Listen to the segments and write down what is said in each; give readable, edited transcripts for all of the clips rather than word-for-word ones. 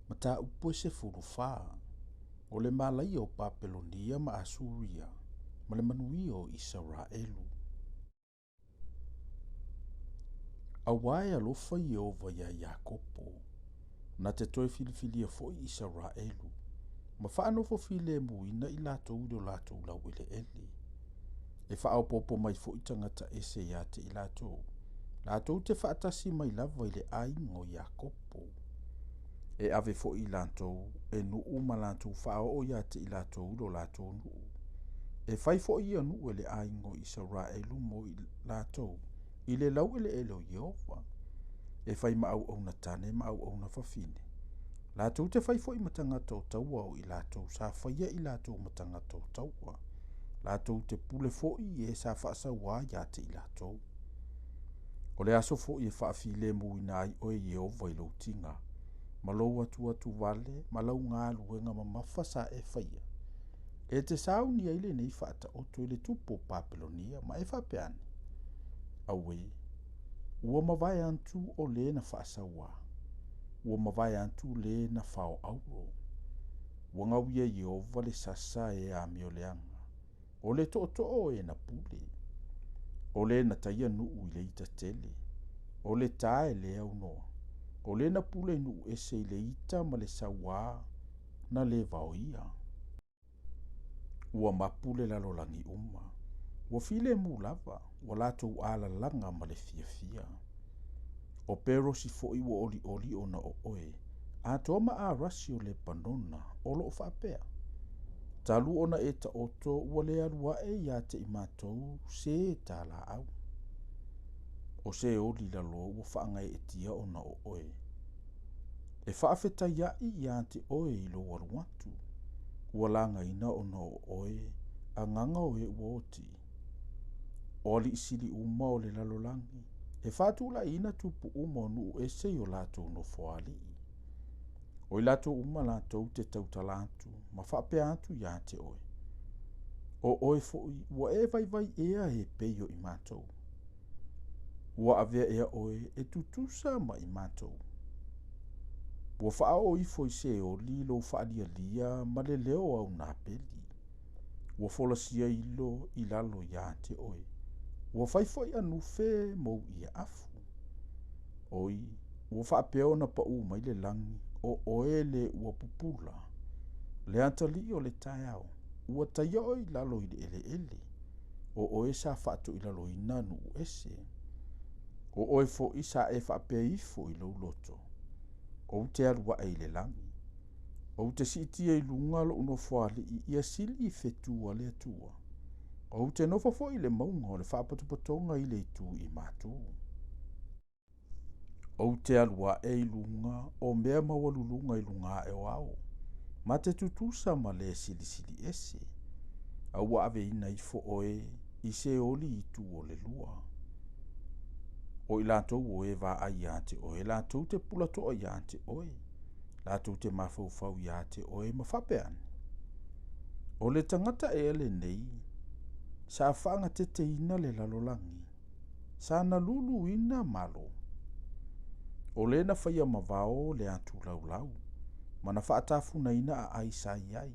ma tā upo se furufā, o le malai o Papelonia ma Asuria, ma le manui o Israelu. Awae alofa Iova ia Iakopo, na te toe filifilia fo'i Israelu, ma whaanofo file muina i lātou do lātou lau ele ele. E whaopopo mai fo'i tangata ese ia te i lātou. Lātou te whaatasi mai lava i le aingo Iakopo. E ave fo'i lātou, e nuu ma lātou whao o ia te i lātou do lātou nuu. E whai fo'i ia nuu e le aingo Israelu mo i lātou. I le lau ele ele o Iova. E whai maau au na tane, maau au na whawhine. Lātou te whai fo'i matangata o taua o i lātou, sa whaia i lātou matangata o taua. Lātou te pule fo'i e sa whaasawā ia te i lātou. O le aso fo'i e whaafile muina ai o Iova i lautinga. Malou atu vale, malau ngā luenga ma mawhasa e whaia. E te sauni aile nei whaata o to i le tupo Papelonia, ma e whapeane. Awe, ua mawai antu o le na whaasawa. Ua mawai antu le na whao auro. Ua ngawia Iova le sasa e a mioleanga. O le to e na pule. O le na taia nuu i le ita tele. O le tae le au noa. O le na pule nuu ese i le ita ma le sawa na le vaoia. Ua mapule lalolangi uma. Ua file mu lava. Ua latou ala langa ma le fia. O pero si fo'i ua oli o na o oe. A toma a rasi o le panona o lo whapea. Talu ona e ta oto ua le alua e ia te imatou se ta la au. O se oli lalo ua whaangai e tia o na o oe. E whaafeta iai ia te oe i lo waruatu. Ua langa ina o na o oe a nganga o e uoti. O li isili uma o le lalolangi. E whātula ina tupu uma o nuu ese i o lātou no foali. O i lātou uma lātou te tautalatu, ma whapea atu ia te oe. O oe fo'i, ua e vai ea e peio i mātou. Ua avea ea oe e tutusa ma i mātou. Ua whaao i foi se o li lo whaalia lia ma le leo au nā peli. Ua folasia ilo i lalo ia te oe. Ua whaifoi anu whe mou ia afu. Oi, ua whaapeo na pa u mai le langi, o oe le ua pupula. Le antali o le tae au, ua taio i lalo i le ele. O oe sa whaato i lalo i nanu ese. O oe fo i sa e whaapea ifo i lau loto. O te arua e le langi. O te sitia i lunga lo uno whaali i ia sili i whetua le atua. O te nofafo i le maunga o le whapatupatonga i le itu i mātu. O te alua e i lunga o mea mawalulunga i lunga e o au. Ma te tutusa ma le sili ese. A ua ave ina i fo oe i se oli i tu o le lua. O i lātou oe va a i ate oe, lātou te pulatoa i ate oe. Lātou te mafaufau i ate oe ma whapeane. O le tangata e ele nei, sa whaanga te ina le lalolangi. Sa na lulu ina malo. O le na whaia mawao le atu lau. Mana whaatafuna ina a aisai ai.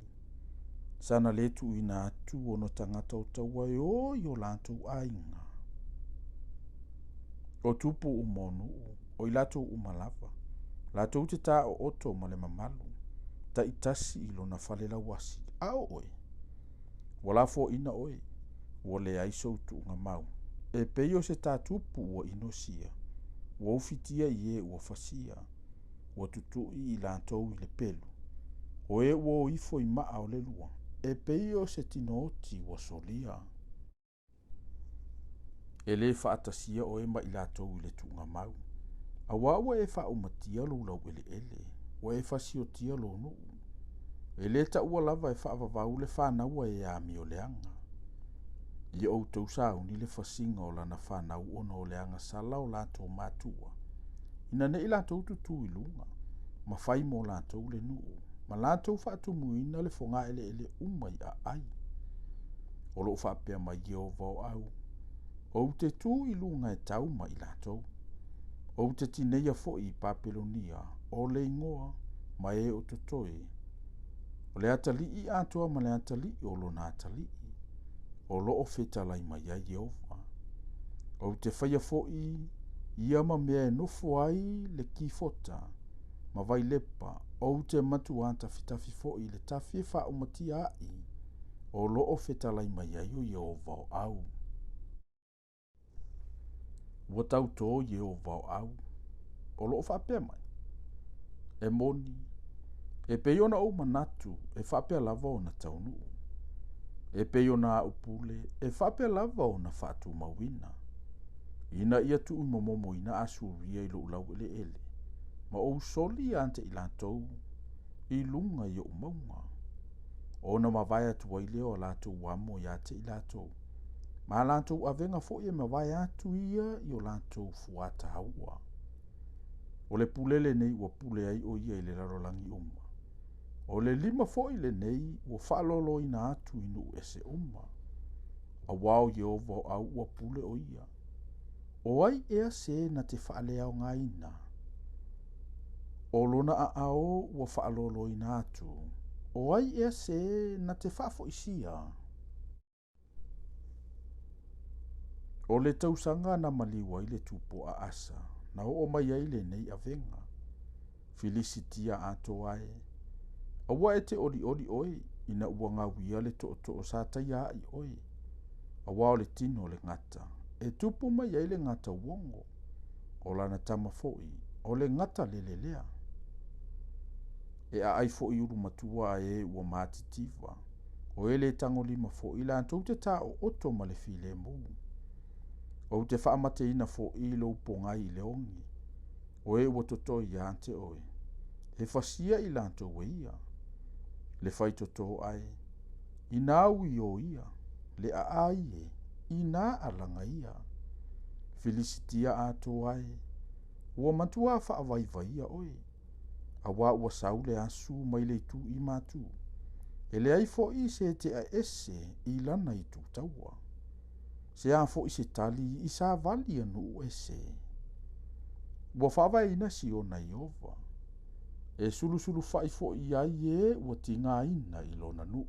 Sa na letu ina atu o no tangata o taua e o i o lātou ainga. O tupu umonu, o i lātou umalava. Lātou te tā o oto ma le mamalu. Ta itasi ilo na whalela wasi. Ao oe. Wala fo ina oe. Wale aiso tu nga mau. E peio se tā tupu ua inosia. Ua ufitia i e ua fasia. Ua tutu i lātou i le pelu. O e ua ifo i maa o le lua. E peio se tinooti ua solia. E le whaatasia o e ma i lātou i le tu nga mau. A wawa e wha umatia lo lau ele. Wa e fasio tia lo nuu. E le ta ua lava e wha avavau le whanaua e a mi o leanga. I au tau sau ni le fasinga o lana whanau ona o leanga sala o lātou mātua. Ina ne i lātou tutu i lunga. Ma whai mo lātou le nuu. Ma lātou whaatu muina le fonga ele umai a ai. O lo whapea mai o vau au. O te tu i lunga e tau ma i lātou. O te tineia fo i Papelonia, o le ingoa, ma e o totoe. O le atalii atoa ma le atalii o lona atalii. O loo fetalai mai ai Jehova. O te whaia fo'i ia ma mea e nofo ai le kifota, ma vai lepa, o te matu anta fitafi fo'i le tafi e wha umatia ai, o loo fetalai mai ai o Jehova o au. Ua tau tō Jehova o au, o loo whapea mai. E moni, e peiona o manatu, e whapea lava o na taunu. E peiona a upule, e whapea lava o na whatu mawina. Ina ia tu momomo ina asuria i lo ulau ele. Ma o soli ante i latou, i lunga i o maunga. O na mawai atu wa ileo latou wamo i ate i latou. Ma latou avenga fo i mawai atu ia i o latou fuata haua. O le pulele nei ua pule ai o ia i le larolangi uma. O le lima fo i le nei ua whalolo ina atu inu ese uma. A wao Jehova o au ua pule o ia. O ai ea se na te whaalea o ngā ina. O lona a ao ua whaalolo ina atu. O ai ea se na te whaafo isia. O le tausanga na maliwa i le tupo a asa. Na o mai ai le nei avenga. Felicitia ato ai. Awa e te ori oi. Ina ua ngawia le to sa taia ai oi. Awa o le tino le ngata. E tupu mai ai le ngata uongo. O lana tama foi. O le ngata lelelea. E a ai foi uru matua e ua matitiva. O ele tango lima foi. Ila antou te ta o oto ma le file mou. O te whaamate ina foi lo pongai i le ongi. O e ua toto i ante oe. E fasia i lantou ia. Le fai toto ai. Ina au i o ia. Le a ai e. Ina alanga ia. Felicitia ato ai. Ua matua wha vai vai oe. Awa ua saule asu mai le tu i matu. E le ai fo i se te a ese i lana i tu taua. Se a fo i se tali i sa vali anu ese. Ua whawa ina si o na Iova. E sulu fai fo i ai e ua tinga ina i lona nuu.